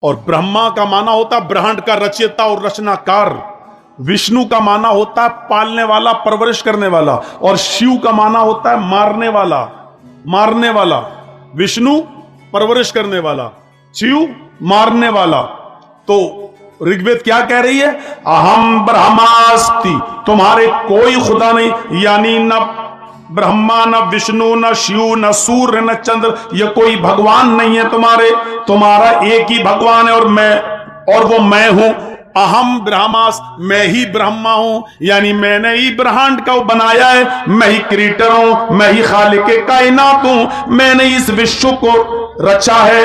और ब्रह्मा का माना होता है ब्रह्मांड का रचयिता और रचनाकार। विष्णु का माना होता है पालने वाला, परवरिश करने वाला। और शिव का माना होता है मारने वाला, मारने वाला। विष्णु परवरिश करने वाला, शिव मारने वाला। तो ऋग्वेद क्या कह रही है? अहम ब्रह्मास्ति, तुम्हारे कोई खुदा नहीं, यानी न ब्रह्मा, न विष्णु, न शिव, न सूर्य, न चंद्र, ये कोई भगवान नहीं है तुम्हारे। तुम्हारा एक ही भगवान है और मैं, और वो मैं हूं। अहम ब्रह्मास, मैं ही ब्रह्मा हूं, यानी मैंने ही ब्रह्मांड को बनाया है। मैं ही क्रिएटर हूं, मैं ही खालिक कायनात हूं, मैंने इस विश्व को रचा है।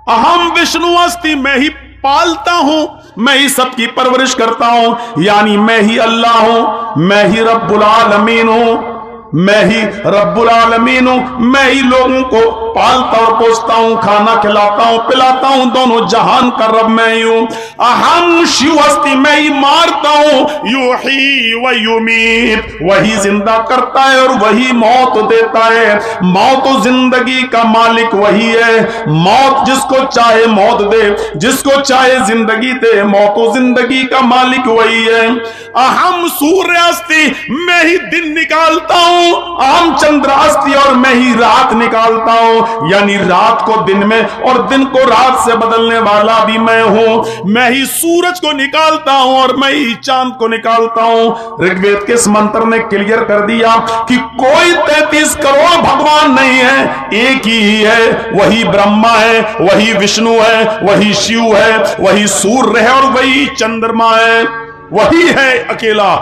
अहम विष्णु अस्ति, मैं ही पालता हूं, मैं ही सबकी परवरिश करता हूं, यानी मैं ही अल्लाह हूं, मैं ही रब्बुल आलमीन हूं, मैं ही रब्बुल आलमीन हूं। मैं ही लोगों को पालता और पोसता हूं, खाना खिलाता हूं, पिलाता हूं, दोनों जहान का रब मैं ही हूं। अहम शिव अस्ति, मैं ही मारता हूं, युही व युमीत, वही जिंदा करता है और वही मौत देता है। मौत और जिंदगी का मालिक वही है। मौत जिसको चाहे मौत दे, जिसको चाहे जिंदगी दे, मौत और जिंदगी का मालिक वही है। अहम सूर्य अस्ति, मैं ही दिन निकालता हूं। अहम चंद्र अस्ति, और मैं ही रात निकालता हूं, यानी रात को दिन में और दिन को रात से बदलने वाला भी मैं हूं। मैं ही सूरज को निकालता हूं और मैं ही चांद को निकालता हूं। ऋग्वेद के इस मंत्र ने क्लियर कर दिया कि कोई 33 करोड़ भगवान नहीं है, एक ही है। वही ब्रह्मा है, वही विष्णु है, वही शिव है, वही सूर्य है और वही चंद्रमा है। वही है अकेला।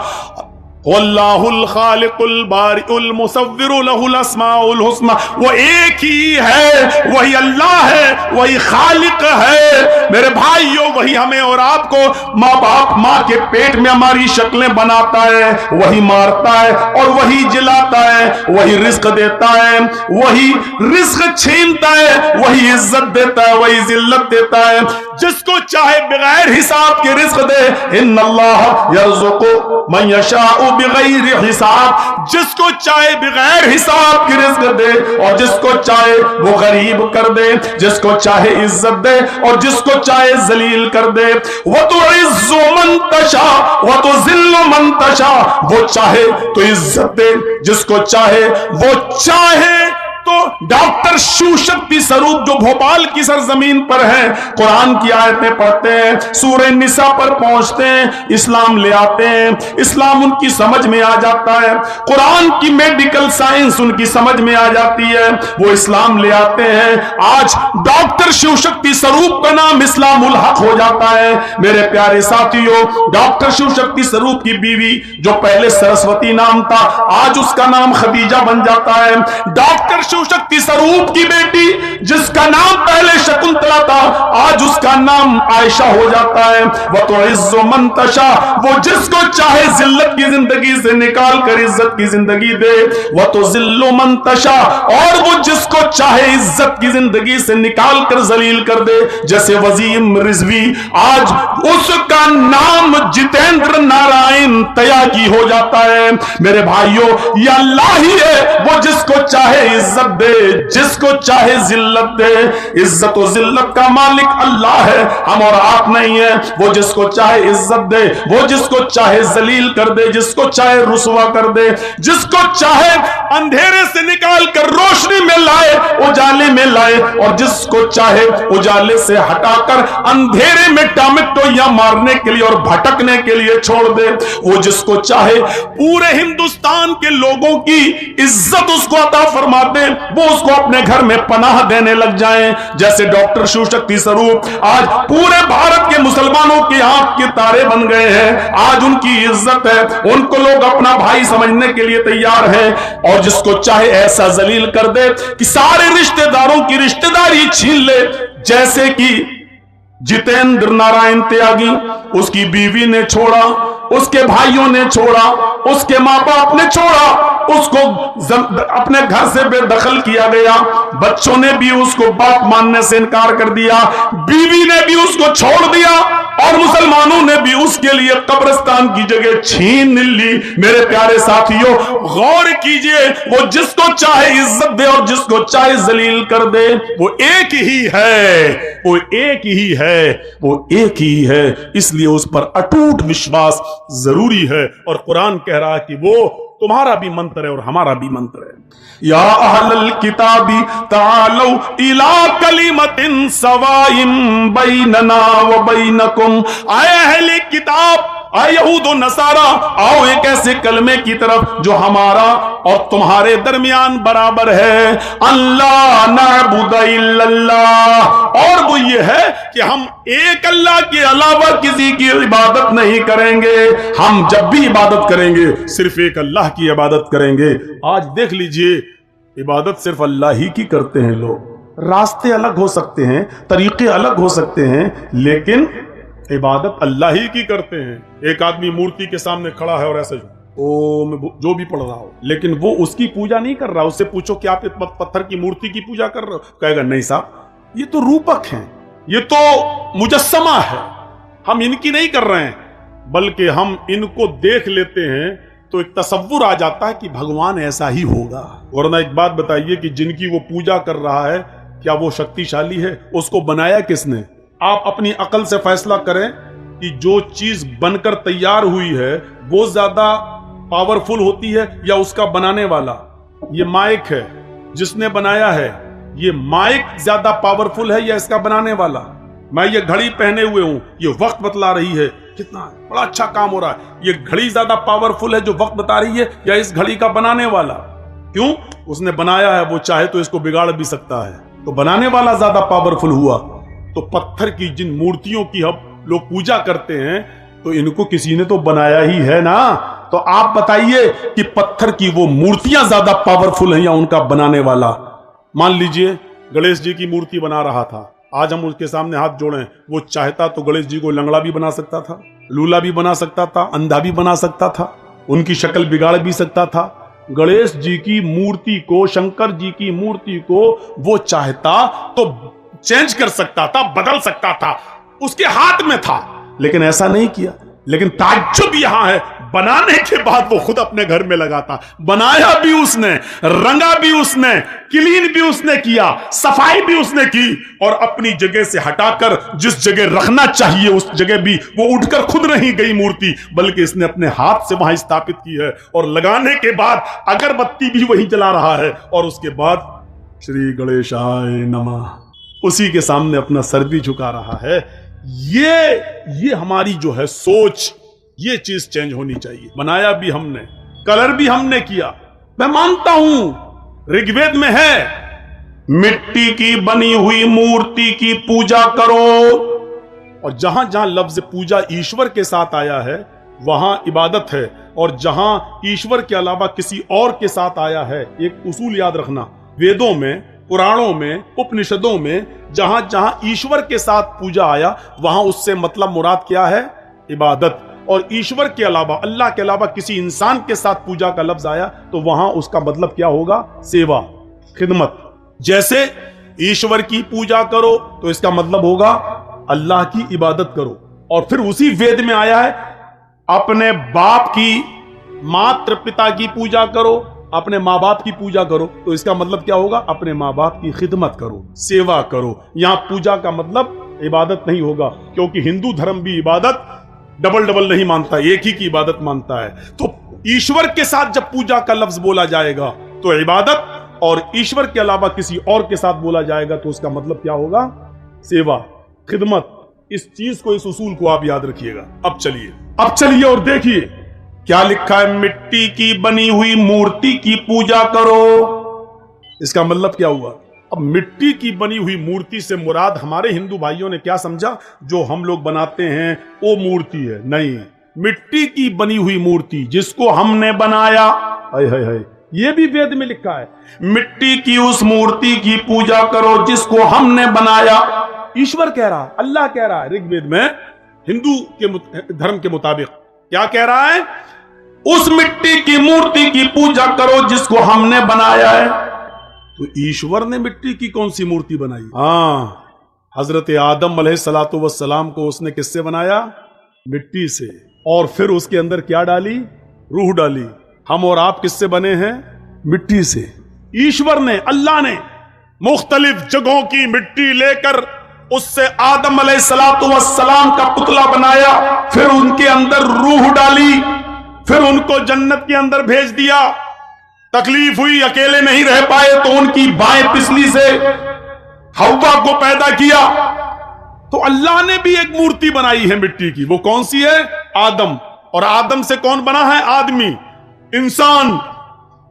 वल्लाहुल खालिकुल बारिउल मुसव्विरु लहुल अस्माउल हुस्ना, वो एक ही है, वही अल्लाह है, वही खालिक है। मेरे भाइयों, वही हमें और आपको माँ बाप, माँ के पेट में हमारी शक्लें बनाता है, वही मारता है और वही जिलाता है, वही रिस्क देता है, वही रिस्क छीनता है, वही इज्जत देता है, वही जिल्लत देता है। जिसको चाहे बगैर हिसाब के रिस्क दे। इन्नल्लाह यर्ज़ुक़ु मन यशाउ बिगैर हिसाब, जिसको चाहे बगैर हिसाब की रिज़्क़ दे और जिसको चाहे वो गरीब कर दे, जिसको चाहे इज्जत दे और जिसको चाहे जलील कर दे। वो तो इज़्ज़ु मन तशा वो तो ज़िल्लु मन तशा, वो चाहे तो इज्जत दे, जिसको चाहे वो चाहे तो डॉक्टर शिव शक्ति स्वरूप जो भोपाल की सरजमीन पर है, कुरान की आयतें पढ़ते हैं, सूरह निसा पर पहुंचते हैं, इस्लाम ले आते हैं, इस्लाम उनकी समझ में आ जाता है, कुरान की मेडिकल साइंस उनकी समझ में आ जाती है, वो इस्लाम ले आते हैं। आज डॉक्टर शिव शक्ति स्वरूप का नाम इस्लामुल हक हो जाता है। मेरे प्यारे साथियों, डॉक्टर शिव शक्ति स्वरूप की बीवी जो पहले सरस्वती नाम था, आज उसका नाम खदीजा बन जाता है। डॉक्टर शिव शक्ति स्वरूप की बेटी जिसका नाम पहले शकुंतला था, आज उसका नाम आयशा हो जाता है। वह तो इज्जो मंतशा, वो जिसको चाहे जिल्लत की जिंदगी से निकाल कर इज्जत की जिंदगी दे। वह तो जिल्लो मंतशा, और वो जिसको चाहे इज्जत की जिंदगी से निकाल कर जलील कर दे। जैसे वजीम रिजवी, आज उसका नाम जितेंद्र नारायण त्यागी हो जाता है। मेरे भाइयों, यह अल्लाह ही है, वो जिसको चाहे इज्जत दे, जिसको चाहे जिल्लत दे। इज्जत और जिल्लत का मालिक अल्लाह है, हम और आप नहीं है। वो जिसको चाहे इज्जत दे, वो जिसको चाहे जलील कर दे, जिसको चाहे रुसवा कर दे, जिसको चाहे अंधेरे से निकाल कर रोशनी में लाए, उजाले में लाए, और जिसको चाहे उजाले से हटाकर अंधेरे में टमाटो या मारने के लिए और भटकने के लिए छोड़ दे। वो जिसको चाहे पूरे हिंदुस्तान के लोगों की इज्जत उसको अता फरमा दे, वो उसको अपने घर में पनाह देने लग जाएं। जैसे डॉक्टर शिव शक्ति स्वरूप आज पूरे भारत के मुसलमानों की आंख के तारे बन गए हैं। आज उनकी इज्जत है, उनको लोग अपना भाई समझने के लिए तैयार हैं। और जिसको चाहे ऐसा जलील कर दे कि सारे रिश्तेदारों की रिश्तेदारी छीन ले। जैसे कि जितेंद्र नारायण त्यागी, उसकी बीवी ने छोड़ा, उसके भाइयों ने छोड़ा, उसके माँ बाप ने छोड़ा, उसको अपने घर से बेदखल किया गया। बच्चों ने भी उसको बाप मानने से इनकार कर दिया, बीवी ने भी उसको छोड़ दिया, और मुसलमानों ने भी उसके लिए कब्रिस्तान की जगह छीन ली। मेरे प्यारे साथियों, गौर कीजिए, वो जिसको चाहे इज्जत दे और जिसको चाहे जलील कर दे, वो एक ही है, वो एक ही है, वो एक ही है। इसलिए उस पर अटूट विश्वास जरूरी है। और कुरान कह रहा है कि वो तुम्हारा भी मंत्र है और हमारा भी मंत्र है। या अहलल किताबी तालौ इला कलिमतिन सवाइम बैनना व बैनकुम, आए अहले किताब, आए यहूद और नसारा, आओ एक ऐसे कलमे की तरफ जो हमारा और तुम्हारे दरमियान बराबर है। अल्लाह नअबुद इल्लल्लाह, और वो ये है कि हम एक अल्लाह के अलावा किसी की इबादत नहीं करेंगे। हम जब भी इबादत करेंगे सिर्फ एक अल्लाह की इबादत करेंगे। आज देख लीजिए, इबादत सिर्फ अल्लाह ही की करते हैं लोग। रास्ते अलग हो सकते हैं, तरीके अलग हो सकते हैं, लेकिन इबादत अल्लाह ही की करते हैं। एक आदमी मूर्ति के सामने खड़ा है और ऐसे ओम जो भी पढ़ रहा हो, लेकिन वो उसकी पूजा नहीं कर रहा। उससे पूछो कि आप पत्थर की मूर्ति की पूजा कर रहे हो, कहेगा नहीं साहब, ये तो रूपक हैं, ये तो मुजस्समा है, हम इनकी नहीं कर रहे हैं, बल्कि हम इनको देख लेते हैं तो एक तसव्वुर आ जाता है कि भगवान ऐसा ही होगा। वरना एक बात बताइए कि जिनकी वो पूजा कर रहा है, क्या वो शक्तिशाली है? उसको बनाया किसने? आप अपनी अकल से फैसला करें कि जो चीज बनकर तैयार हुई है वो ज्यादा पावरफुल होती है या उसका बनाने वाला? ये माइक है, जिसने बनाया है, ये माइक ज्यादा पावरफुल है या इसका बनाने वाला? मैं ये घड़ी पहने हुए हूं, ये वक्त बतला रही है, कितना बड़ा अच्छा काम हो रहा है। ये घड़ी ज्यादा पावरफुल है जो वक्त बता रही है, या इस घड़ी का बनाने वाला? क्यों? उसने बनाया है, वो चाहे तो इसको बिगाड़ भी सकता है, तो बनाने वाला ज्यादा पावरफुल हुआ। तो पत्थर की जिन मूर्तियों की हम लोग पूजा करते हैं, तो इनको किसी ने तो बनाया ही है ना। तो आप बताइए कि पत्थर की वो मूर्तियां ज्यादा पावरफुल हैं या उनका बनाने वाला? मान लीजिए गणेश जी की मूर्ति बना रहा था, आज हम उसके सामने हाथ जोड़ें, वो चाहता तो गणेश जी को लंगड़ा भी बना सकता था, लूला भी बना सकता था, अंधा भी बना सकता था, उनकी शक्ल बिगाड़ भी सकता था। गणेश जी की मूर्ति को, शंकर जी की मूर्ति को वो चाहता तो चेंज कर सकता था, बदल सकता था, उसके हाथ में था, लेकिन ऐसा नहीं किया। लेकिन ताज्जुब यहां है, बनाने के बाद वो खुद अपने घर में लगाता। बनाया भी उसने, रंगा भी उसने, क्लीन भी उसने किया, सफाई भी उसने की, और अपनी जगह से हटाकर जिस जगह रखना चाहिए उस जगह भी वो उठकर खुद नहीं गई मूर्ति, बल्कि इसने अपने हाथ से वहां स्थापित की है। और लगाने के बाद अगरबत्ती भी वहीं जला रहा है, और उसके बाद श्री गणेशाय नमः उसी के सामने अपना सर भी झुका रहा है। ये हमारी जो है सोच, ये चीज चेंज होनी चाहिए। बनाया भी हमने, कलर भी हमने किया। मैं मानता हूं ऋग्वेद में है, मिट्टी की बनी हुई मूर्ति की पूजा करो, और जहां जहां लफ्ज पूजा ईश्वर के साथ आया है वहां इबादत है, और जहां ईश्वर के अलावा किसी और के साथ आया है, एक उसूल याद रखना, वेदों में, पुराणों में, उपनिषदों में जहां जहां ईश्वर के साथ पूजा आया वहां उससे मतलब मुराद क्या है? इबादत। और ईश्वर के अलावा, अल्लाह के अलावा किसी इंसान के साथ पूजा का लफ्ज आया तो वहां उसका मतलब क्या होगा? सेवा, खिदमत। जैसे ईश्वर की पूजा करो तो इसका मतलब होगा अल्लाह की इबादत करो। और फिर उसी वेद में आया है, अपने बाप की, मात्र पिता की पूजा करो, अपने माँ बाप की पूजा करो, तो इसका मतलब क्या होगा? अपने माँ बाप की खिदमत करो, सेवा करो। यहां पूजा का मतलब इबादत नहीं होगा, क्योंकि हिंदू धर्म भी इबादत डबल डबल नहीं मानता, एक ही की इबादत मानता है। तो ईश्वर के साथ जब पूजा का लफ्ज बोला जाएगा तो इबादत, और ईश्वर के अलावा किसी और के साथ बोला जाएगा तो उसका मतलब क्या होगा? सेवा, खिदमत। इस चीज को, इस उसूल को आप याद रखिएगा। अब चलिए और देखिए क्या लिखा है, मिट्टी की बनी हुई मूर्ति की पूजा करो। इसका मतलब क्या हुआ? अब मिट्टी की बनी हुई मूर्ति से मुराद हमारे हिंदू भाइयों ने क्या समझा? जो हम लोग बनाते हैं वो मूर्ति है। नहीं, मिट्टी की बनी हुई मूर्ति जिसको हमने बनाया, हाय हाय हाय, ये भी वेद में लिखा है, मिट्टी की उस मूर्ति की पूजा करो जिसको हमने बनाया। ईश्वर कह रहा, अल्लाह कह रहा है ऋग्वेद में, हिंदू के धर्म के मुताबिक क्या कह रहा है? उस मिट्टी की मूर्ति की पूजा करो जिसको हमने बनाया है। तो ईश्वर ने मिट्टी की कौन सी मूर्ति बनाई? हाँ, हजरत आदम अलैहिस्सलातु वस्सलाम को उसने किससे बनाया? मिट्टी से। और फिर उसके अंदर क्या डाली? रूह डाली। हम और आप किससे बने हैं? मिट्टी से। ईश्वर ने, अल्लाह ने मुख्तलिफ जगहों की मिट्टी लेकर उससे आदम अलैहिस्सलातु वस्सलाम का पुतला बनाया, फिर उनके अंदर रूह डाली, फिर उनको जन्नत के अंदर भेज दिया। तकलीफ हुई, अकेले नहीं रह पाए, तो उनकी बाएं पिसली से हव्वा को पैदा किया। तो अल्लाह ने भी एक मूर्ति बनाई है मिट्टी की। वो कौन सी है? आदम। और आदम से कौन बना है? आदमी, इंसान।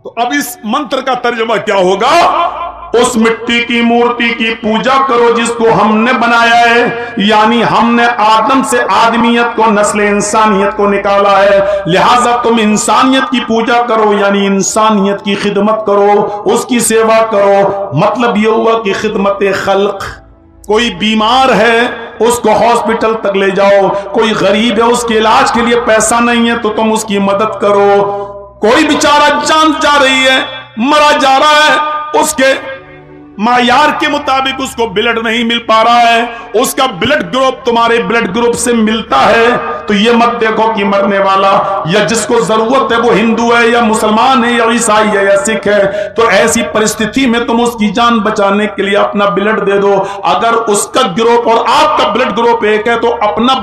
तो अब इस मंत्र का तर्जुमा क्या होगा? उस मिट्टी की मूर्ति की पूजा करो जिसको हमने बनाया है, यानी हमने आदम से आदमियत को, नस्ल इंसानियत को निकाला है, लिहाजा तुम इंसानियत की पूजा करो, यानी इंसानियत की खिदमत करो, उसकी सेवा करो। मतलब यह हुआ कि खिदमत खल्क। कोई बीमार है उसको हॉस्पिटल तक ले जाओ, कोई गरीब है उसके इलाज के लिए पैसा नहीं है तो तुम उसकी मदद करो, कोई बेचारा जान जा रही है, मरा जा रहा है, उसके मायार के मुताबिक उसको ब्लड नहीं मिल पा रहा है, उसका ब्लड ग्रुप तुम्हारे ब्लड ग्रुप से मिलता है, तो ये मत देखो कि मरने वाला या जिसको जरूरत है वो हिंदू है या मुसलमान है या ईसाई है या सिख है, तो ऐसी परिस्थिति में तुम उसकी जान बचाने के लिए अपना ब्लड दे दो। अगर उसका ग्रुप और आपका ब्लड ग्रुप एक है तो अपना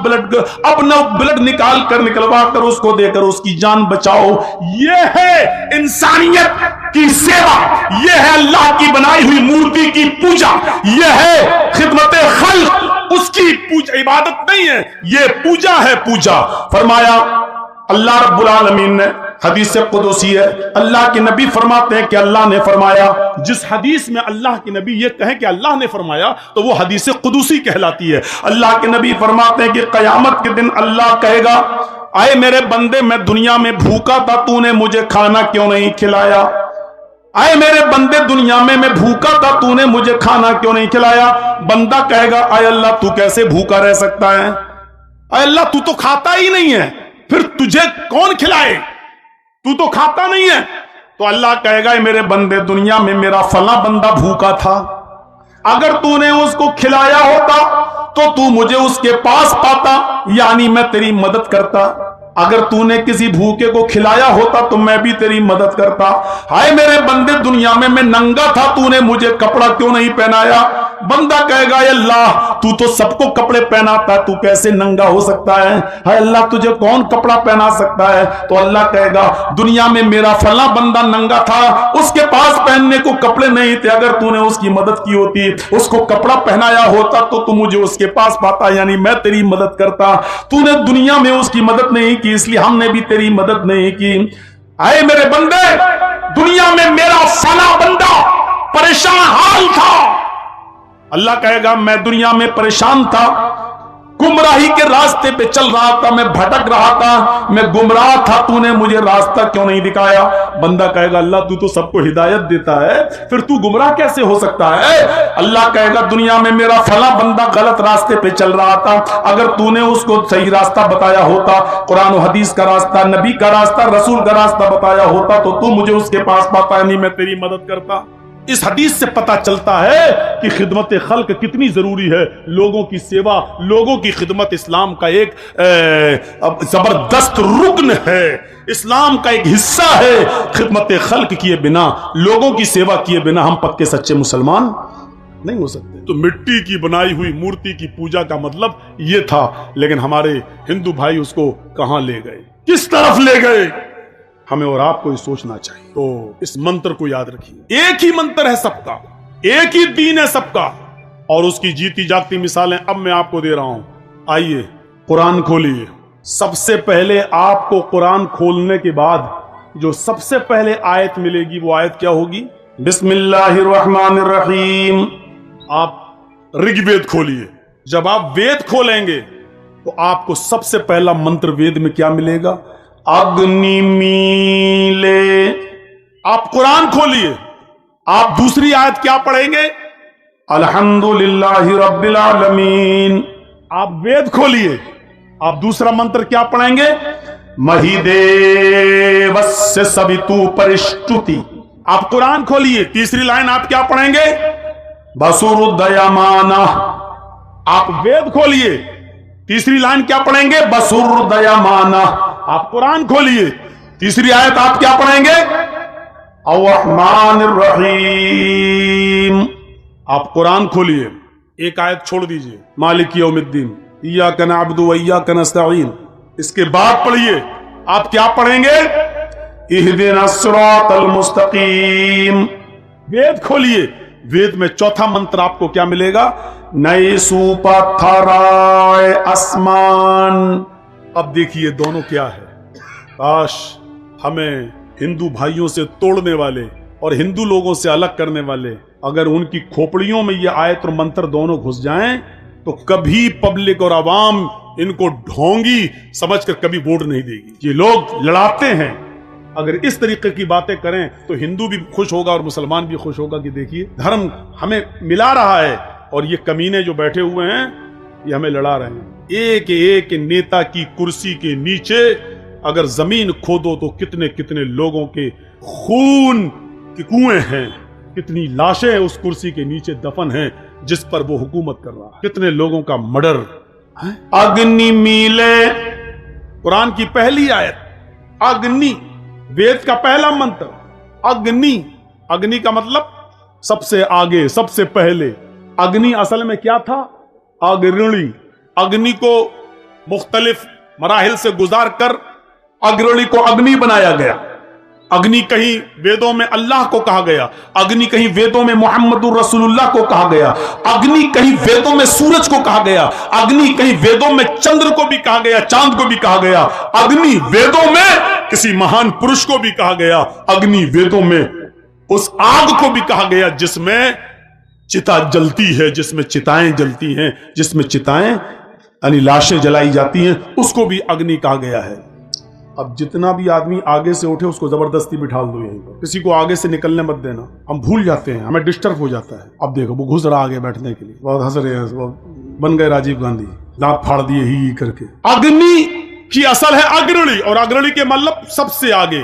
ब्लड निकाल कर, निकलवा कर उसको देकर उसकी जान बचाओ। ये है इंसानियत की सेवा, यह है अल्लाह की बनाई हुई मूर्ति की पूजा, यह है खिदमत खल्क। उसकी पूजा इबादत नहीं है, यह पूजा है। पूजा फरमाया अल्लाह रब्बुल आलमीन ने, हदीस कुदसी है, अल्लाह के नबी फरमाते हैं कि अल्लाह ने फरमाया। जिस हदीस में अल्लाह के नबी ये कहें कि अल्लाह ने फरमाया तो वो हदीस कुदसी कहलाती है। अल्लाह के नबी फरमाते हैं कि कयामत के दिन अल्लाह कहेगा, आए मेरे बंदे, मैं दुनिया में भूखा था, तूने मुझे खाना क्यों नहीं खिलाया? आए मेरे बंदे, दुनिया में मैं भूखा था, तूने मुझे खाना क्यों नहीं खिलाया? बंदा कहेगा, आए अल्लाह तू कैसे भूखा रह सकता है? आए अल्लाह तू तो खाता ही नहीं है, फिर तुझे कौन खिलाए? तू तो खाता नहीं है। तो अल्लाह कहेगा, मेरे बंदे, दुनिया में मेरा फला बंदा भूखा था, अगर तूने उसको खिलाया होता तो तू मुझे उसके पास पाता, यानी मैं तेरी मदद करता। अगर तूने किसी भूखे को खिलाया होता तो मैं भी तेरी मदद करता। हाय मेरे बंदे, दुनिया में मैं नंगा था, तूने मुझे कपड़ा क्यों नहीं पहनाया? बंदा कहेगा, अल्लाह तू तो सबको कपड़े पहनाता, तू कैसे नंगा हो सकता है? हाय अल्लाह तुझे कौन कपड़ा पहना सकता है? तो अल्लाह कहेगा, दुनिया में मेरा फला बंदा नंगा था, उसके पास पहनने को कपड़े नहीं थे, अगर तूने उसकी मदद की होती, उसको कपड़ा पहनाया होता तो तू मुझे उसके पास पाता, यानी मैं तेरी मदद करता। तूने दुनिया में उसकी मदद नहीं की, इसलिए हमने भी तेरी मदद नहीं की। आए मेरे बंदे, दुनिया में मेरा फला बंदा परेशान हाल था, अल्लाह कहेगा मैं दुनिया में परेशान था, गुमराही के रास्ते पे चल रहा था, मैं भटक रहा था, मैं गुमराह था, तूने मुझे रास्ता क्यों नहीं दिखाया? बंदा कहेगा, अल्लाह तू तो सबको हिदायत देता है, फिर तू गुमराह कैसे हो सकता है? अल्लाह कहेगा, दुनिया में मेरा फला बंदा गलत रास्ते पे चल रहा था, अगर तूने उसको सही रास्ता बताया होता, कुरान और हदीस का रास्ता, नबी का रास्ता, रसूल का रास्ता बताया होता, तो तू मुझे उसके पास पाता, नहीं मैं तेरी मदद करता। इस हदीस से पता चलता है कि खिदमत खल्क कितनी जरूरी है। लोगों की सेवा, लोगों की खिदमत इस्लाम का एक जबरदस्त रुकन है, इस्लाम का एक हिस्सा है। खिदमत खल्क किए बिना, लोगों की सेवा किए बिना हम पक्के सच्चे मुसलमान नहीं हो सकते। तो मिट्टी की बनाई हुई मूर्ति की पूजा का मतलब ये था, लेकिन हमारे हिंदू भाई उसको कहां ले गए, किस तरफ ले गए? हमें और आपको ये सोचना चाहिए। तो इस मंत्र को याद रखिए, एक ही मंत्र है सबका, एक ही दीन है सबका, और उसकी जीती जागती मिसालें अब मैं आपको दे रहा हूं। आइए कुरान खोलिए। सबसे पहले आपको कुरान खोलने के बाद जो सबसे पहले आयत मिलेगी वो आयत क्या होगी? बिस्मिल्लाहिर्रहमानिर्रहीम। आप ऋग्वेद खोलिए। जब आप वेद खोलेंगे तो आपको सबसे पहला मंत्र वेद में क्या मिलेगा? अग्नि मीले। आप कुरान खोलिए, आप दूसरी आयत क्या पढ़ेंगे? अल्हम्दुलिल्लाहि रब्बिल आलमीन। आप वेद खोलिए, आप दूसरा मंत्र क्या पढ़ेंगे? महिदेवस्य सवितु परिष्टुति। आप कुरान खोलिए, तीसरी लाइन आप क्या पढ़ेंगे? बसुरुदयमाना। आप वेद खोलिए, तीसरी लाइन क्या पढ़ेंगे? बसुरुदयमाना। आप कुरान खोलिए, तीसरी आयत आप क्या पढ़ेंगे? अर्रहमानिर रहीम। आप कुरान खोलिए, एक आयत छोड़ दीजिए, मालिक यौमिद्दीन इय्याका नअबुदु व इय्याका नस्तईन। इसके बाद पढ़िए, आप क्या पढ़ेंगे? इहदिनस सिरातल मुस्तकीम। वेद खोलिए, वेद में चौथा मंत्र आपको क्या मिलेगा? नए सुपथराय आसमान। अब देखिए दोनों क्या है। काश हमें हिंदू भाइयों से तोड़ने वाले और हिंदू लोगों से अलग करने वाले, अगर उनकी खोपड़ियों में ये आयत और मंत्र दोनों घुस जाएं तो कभी पब्लिक और आवाम इनको ढोंगी समझकर कभी वोट नहीं देगी। ये लोग लड़ाते हैं, अगर इस तरीके की बातें करें तो हिंदू भी खुश होगा और मुसलमान भी खुश होगा कि देखिए धर्म हमें मिला रहा है और ये कमीने जो बैठे हुए हैं ये हमें लड़ा रहे हैं। एक एक नेता की कुर्सी के नीचे अगर जमीन खोदो तो कितने कितने लोगों के खून के कुएं हैं, कितनी लाशें उस कुर्सी के नीचे दफन हैं जिस पर वो हुकूमत कर रहा है, कितने लोगों का मर्डर। अग्नि मीले, कुरान की पहली आयत अग्नि, वेद का पहला मंत्र अग्नि। अग्नि का मतलब सबसे आगे, सबसे पहले। अग्नि असल में क्या था? अग्रणी। अग्नि को मुख्तलिफ मराहिल से गुजार कर अग्रणी को अग्नि बनाया गया। अग्नि कहीं वेदों में अल्लाह को कहा गया, अग्नि कहीं वेदों में मोहम्मदुर रसूलुल्लाह को कहा गया, अग्नि कहीं वेदों में सूरज को कहा गया, अग्नि कहीं वेदों में चंद्र को भी कहा गया, चांद को भी कहा गया, अग्नि वेदों में किसी महान पुरुष को भी कहा गया, अग्नि वेदों में उस आग को भी कहा गया जिसमें चिता जलती है, जिसमें चिताएं जलती हैं, जिसमें चिताएं यानी लाशें जलाई जाती हैं, उसको भी अग्नि कहा गया है। अब जितना भी आदमी आगे से उठे उसको जबरदस्ती बिठा दो यहीं पर, किसी को आगे से निकलने मत देना। हम भूल जाते हैं, हमें डिस्टर्ब हो जाता है। अब देखो वो घुस रहा आगे बैठने के लिए, बहुत हंस रहे हैं, बन गए राजीव गांधी, दांत फाड़ दिए ही करके। अग्नि की असल है अग्रणी, और अग्रणी के मतलब सबसे आगे,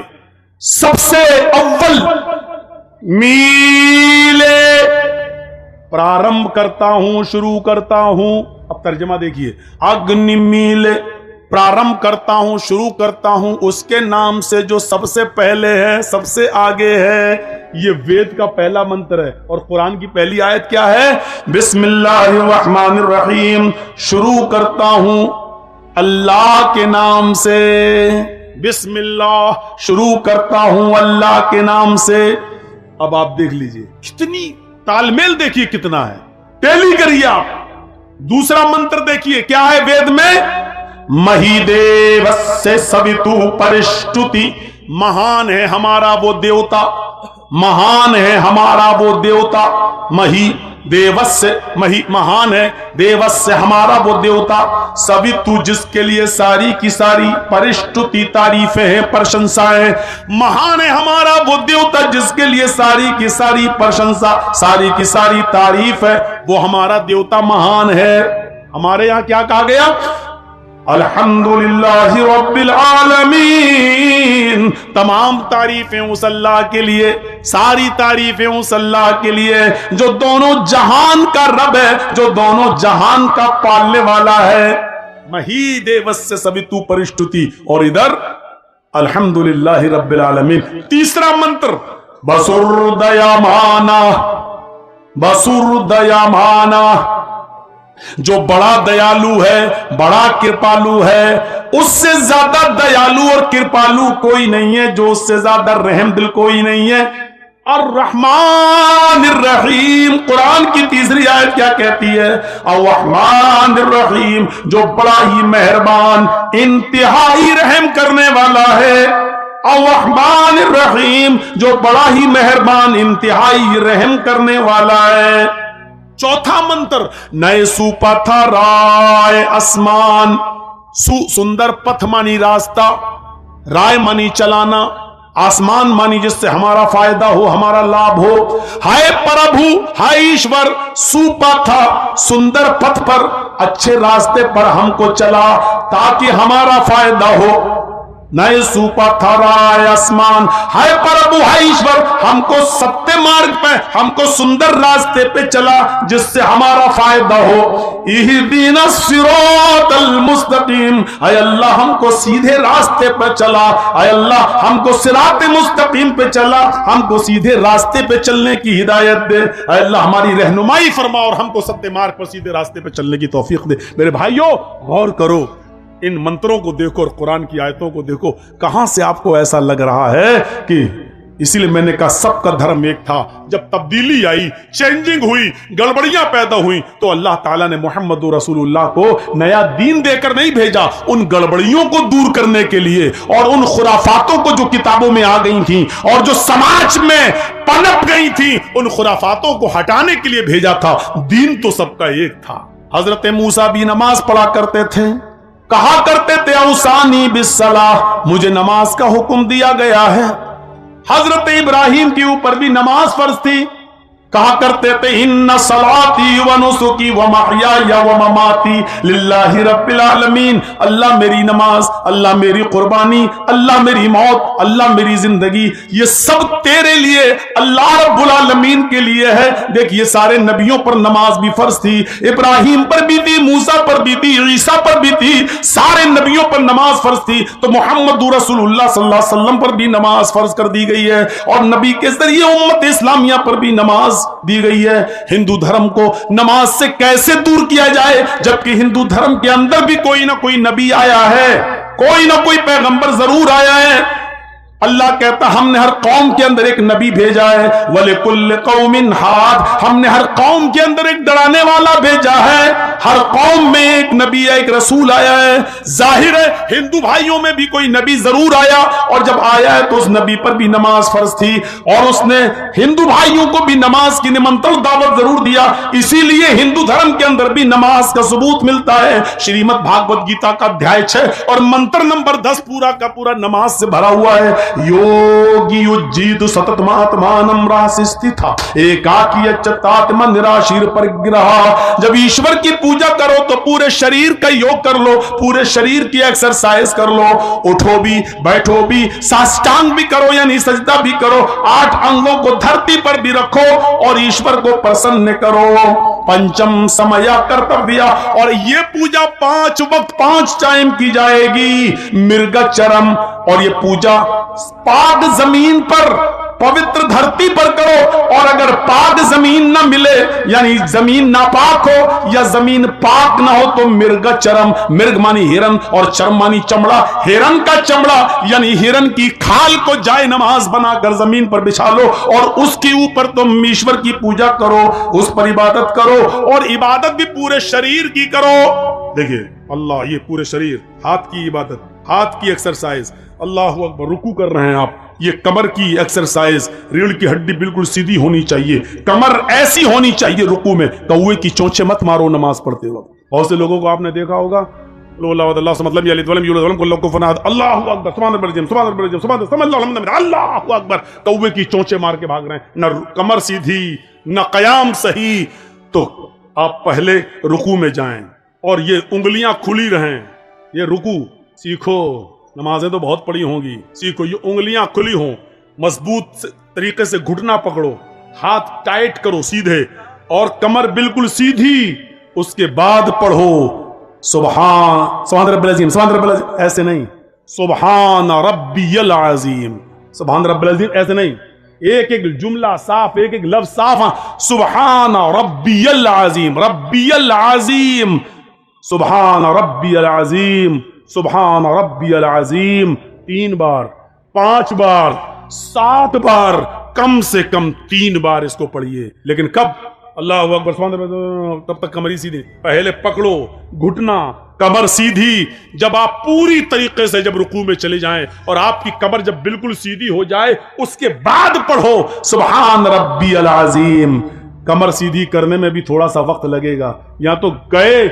सबसे अव्वल। मीले, प्रारंभ करता हूं, शुरू करता हूं। अब तर्जमा देखिए, अग्नि मीले, प्रारंभ करता हूं, शुरू करता हूं उसके नाम से जो सबसे पहले है, सबसे आगे है। ये वेद का पहला मंत्र है। और कुरान की पहली आयत क्या है? बिस्मिल्लाहिर्रहमानिर्रहीम, शुरू करता हूं अल्लाह के नाम से। बिस्मिल्लाह, शुरू करता हूं अल्लाह के नाम से। अब आप देख लीजिए कितनी तालमेल, देखिए कितना है, टेली करिए आप। दूसरा मंत्र देखिए क्या है वेद में? महिदेवस्य सवितु परिष्टुति, महान है हमारा वो देवता, महान है हमारा वो देवता। मही देवस्य, मही महान है, देवस्य हमारा वो देवता, सवितु जिसके लिए सारी की सारी परिष्टुति तारीफें हैं, प्रशंसाएं। महान है हमारा वो देवता जिसके लिए सारी की सारी प्रशंसा, सारी की सारी तारीफ है, वो हमारा देवता महान है। हमारे यहां क्या कहा गया? अल्हम्दुलिल्लाहि रब्बिल आलमीन, तमाम तारीफें उस अल्लाह के लिए, सारी तारीफें उस अल्लाह के लिए जो दोनों जहान का रब है, जो दोनों जहान का पालने वाला है। मही देवस्य सवितु परिष्टुति, और इधर अल्हम्दुलिल्लाहि रब्बिल आलमीन। तीसरा मंत्र बसुरदयामाना, बसुरदयामाना, जो बड़ा दयालु है, बड़ा कृपालु है, उससे ज्यादा दयालु और कृपालु कोई नहीं है, जो उससे ज्यादा रहम दिल कोई नहीं है। अर्रहमानिर रहीम, कुरान की तीसरी आयत क्या कहती है? अर्रहमानिर रहीम, जो बड़ा ही मेहरबान, इंतहाई रहम करने वाला है। अर्रहमानिर रहीम, जो बड़ा ही मेहरबान, इंतहाई रहम करने वाला है। चौथा मंत्र नए सुपथराय आसमान, सुंदर पथ मानी रास्ता, राय मानी चलाना, आसमान मानी जिससे हमारा फायदा हो, हमारा लाभ हो। हाय प्रभु, हाय ईश्वर, सुपथा सुंदर पथ पर, अच्छे रास्ते पर हमको चला ताकि हमारा फायदा हो। नए सूपा थारा आसमान, है प्रभु है ईश्वर, हमको सत्य मार्ग पे, हमको सुंदर रास्ते पे चला जिससे हमारा फायदा हो। इहदीना सिरातल मुस्तकीम, अय अल्लाह हमको सीधे रास्ते पे चला, अय अल्लाह हमको सिराते मुस्तकीम पे चला, हमको सीधे रास्ते पे चलने की हिदायत दे, अय अल्लाह हमारी रहनुमाई फरमा और हमको सत्य मार्ग पर सीधे रास्ते पे चलने की तौफीक दे। मेरे भाइयों गौर करो, इन मंत्रों को देखो और कुरान की आयतों को देखो, कहां से आपको ऐसा लग रहा है कि, इसीलिए मैंने कहा सबका धर्म एक था। जब तब्दीली आई, चेंजिंग हुई, गड़बड़ियां पैदा हुई, तो अल्लाह ताला ने मोहम्मद रसूलुल्लाह को नया दीन देकर नहीं भेजा, उन गड़बड़ियों को दूर करने के लिए और उन खुराफातों को जो किताबों में आ गई थी और जो समाज में पनप गई थी, उन खुराफातों को हटाने के लिए भेजा था। दीन तो सबका एक था। हजरत मूसा भी नमाज पढ़ा करते थे, कहा करते थे औसानी बिस्सलाह, मुझे नमाज का हुक्म दिया गया है। हजरत इब्राहिम के ऊपर भी नमाज फर्ज थी, कहा करते थे इन्ना सलाती व नुसुकी व महयाया व ममाती लिल्लाहि रब्बिल आलमीन, अल्लाह मेरी नमाज, अल्लाह मेरी कुर्बानी, अल्लाह मेरी मौत, अल्लाह मेरी जिंदगी, ये सब तेरे लिए, अल्लाह रब्बुल आलमीन के लिए है। देखिए सारे नबियों पर नमाज भी फर्ज थी, इब्राहिम पर भी थी, मूसा पर भी थी, ईसा पर भी थी, सारे नबियों पर नमाज फर्ज थी। तो मोहम्मद रसूलुल्लाह सल्लल्लाहु अलैहि वसल्लम पर भी नमाज फर्ज कर दी गई है और नबी के जरिए उम्मत इस्लामिया पर भी नमाज दी गई है। हिंदू धर्म को नमाज से कैसे दूर किया जाए, जबकि हिंदू धर्म के अंदर भी कोई ना कोई नबी आया है, कोई ना कोई पैगंबर जरूर आया है। अल्लाह कहता हमने हर कौम के अंदर एक नबी भेजा है, वलिकुल्ल कौमिन हाद, हमने हर कौम के अंदर एक डराने वाला भेजा है। हर कौम में एक नबी है, एक रसूल आया है। जाहिर है हिंदू भाइयों में भी कोई नबी जरूर आया, और जब आया है तो उस नबी पर भी नमाज फर्ज थी और उसने हिंदू भाइयों को भी नमाज की निमंत्रण दावत जरूर दिया। इसीलिए हिंदू धर्म के अंदर भी नमाज का सबूत मिलता है। श्रीमद् भागवत गीता का अध्याय 6 और मंत्र नंबर 10 पूरा का पूरा नमाज से भरा हुआ है। योगी उज्जीत सततमात्मानं रासिस्थिता एकाकी अच्युतात्मा निराशीर परिग्रह। जब ईश्वर की पूजा करो तो पूरे शरीर का योग कर लो, पूरे शरीर की एक्सरसाइज कर लो, उठो भी, बैठो भी, साष्टांग भी करो यानी सजदा भी करो, 8 अंगों को धरती पर भी रखो और ईश्वर को प्रसन्न करो। पंचम समय कर्तव्य, और ये पूजा 5 वक्त 5 टाइम की जाएगी। मृगचरम, और ये पूजा पाक जमीन पर पवित्र धरती पर करो, और अगर पाक जमीन ना मिले यानी जमीन नापाक हो या जमीन पाक ना हो तो मृगचरम, मृग मानी हिरन और चरम मानी चमड़ा, हिरन का चमड़ा यानी हिरन की खाल को जाए नमाज बनाकर जमीन पर बिछा लो और उसके ऊपर तुम ईश्वर की पूजा करो, उस पर इबादत करो, और इबादत भी पूरे शरीर की करो। देखिए अल्लाह, ये पूरे शरीर, हाथ की इबादत, हाथ की एक्सरसाइज, अल्लाह अकबर, रुकू कर रहे हैं आप, ये कमर की एक्सरसाइज, रीढ़ की हड्डी बिल्कुल सीधी होनी चाहिए, कमर ऐसी होनी चाहिए रुकू में, कौवे की चोंचे मत मारो नमाज पढ़ते वक्त। बहुत से लोगों को आपने देखा होगा, मतलब अल्लाह अकबर, कौवे की चोंचे मार के भाग रहे हैं, न कमर सीधी न कयाम सही। तो आप पहले रुकू में जाएं और ये उंगलियां खुली रहें, ये रुकू सीखो, नमाजें तो बहुत पड़ी होंगी, सीखो ये उंगलियां खुली हों, मजबूत तरीके से घुटना पकड़ो, हाथ टाइट करो सीधे और कमर बिल्कुल सीधी। उसके बाद पढ़ो सुभान रब्बिल अज़ीम, सुभान रब्बिल अज़ीम, ऐसे नहीं, सुभान रब्बियल अज़ीम, सुभान रब्बिल अज़ीम ऐसे नहीं, एक एक जुमला साफ, एक एक लफ्ज साफ। सुभान रब्बियल अज़ीम, रब्बियल अज़ीम, सुभान रब्बियल अज़ीम, सुभान रब्बियल अज़ीम 3 बार, 5 बार, 7 बार, कम से कम 3 बार इसको पढ़िए। लेकिन कब? अल्लाह अकबर, तब तक कमर सीधी, पहले पकड़ो घुटना, कमर सीधी। जब आप पूरी तरीके से जब रुकू में चले जाएं और आपकी कमर जब बिल्कुल सीधी हो जाए, उसके बाद पढ़ो सुभान रब्बियल अज़ीम। कमर सीधी करने में भी थोड़ा सा वक्त लगेगा, या तो गए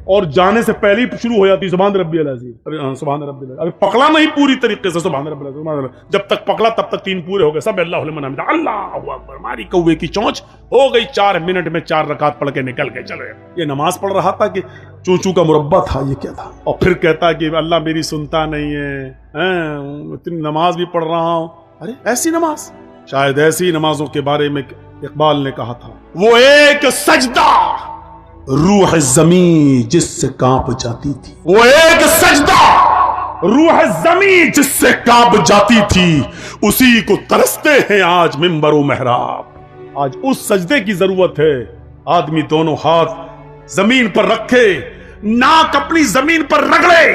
और जाने से पहले ही शुरू हो जाती सुभान रब्बियल अज़ीम। अरे सुभान रब्बियल अज़ीम, अभी पकड़ा नहीं पूरी तरीके से सुभान रब्बियल अज़ीम, सुभान रब्बियल। जब तक पकड़ा तब तक 3 पूरे हो गए, सब अल्लाहु लिमन हमिदा, अल्लाहु अकबर, मारी कौवे की चोंच हो गई। 4 मिनट में 4 रकात पढ़ के निकल के चले। ये नमाज पढ़ रहा था कि चूचू का मुरब्बा था, ये क्या था? और फिर कहता कि अल्लाह मेरी सुनता नहीं है, इतनी नमाज भी पढ़ रहा हूं। अरे ऐसी नमाज, शायद ऐसी नमाजों के बारे में इकबाल ने कहा था, वो एक सजदा रूह जमी जिससे कांप जाती थी, वो एक सजदा रूह जमी जिससे कांप जाती थी, उसी को तरसते हैं आज मिंबर व मेहराब। आज उस सजदे की जरूरत है। आदमी दोनों हाथ जमीन पर रखे, नाक अपनी जमीन पर रगड़े,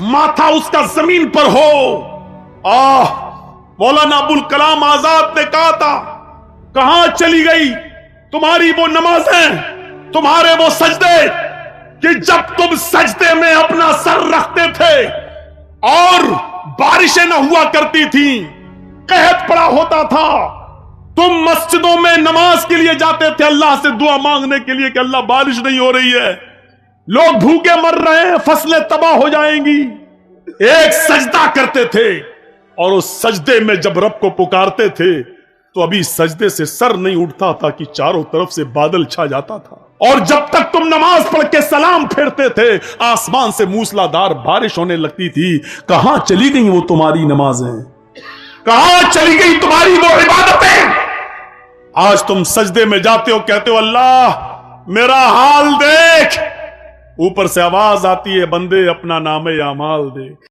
माथा उसका जमीन पर हो। मौलाना अबुल कलाम आजाद ने कहा था, कहां चली गई तुम्हारी वो नमाजें, तुम्हारे वो सजदे कि जब तुम सजदे में अपना सर रखते थे और बारिशें न हुआ करती थी, कहत पड़ा होता था, तुम मस्जिदों में नमाज के लिए जाते थे अल्लाह से दुआ मांगने के लिए कि अल्लाह बारिश नहीं हो रही है, लोग भूखे मर रहे हैं, फसलें तबाह हो जाएंगी। एक सजदा करते थे और उस सजदे में जब रब को पुकारते थे तो अभी सजदे से सर नहीं उठता था कि चारों तरफ से बादल छा जाता था। और जब तक तुम नमाज पढ़ के सलाम फेरते थे, आसमान से मूसलाधार बारिश होने लगती थी। कहां चली गई वो तुम्हारी नमाजें, कहां चली गई तुम्हारी वो इबादतें? आज तुम सजदे में जाते हो, कहते हो अल्लाह मेरा हाल देख, ऊपर से आवाज आती है, बंदे अपना नामे अमाल देख।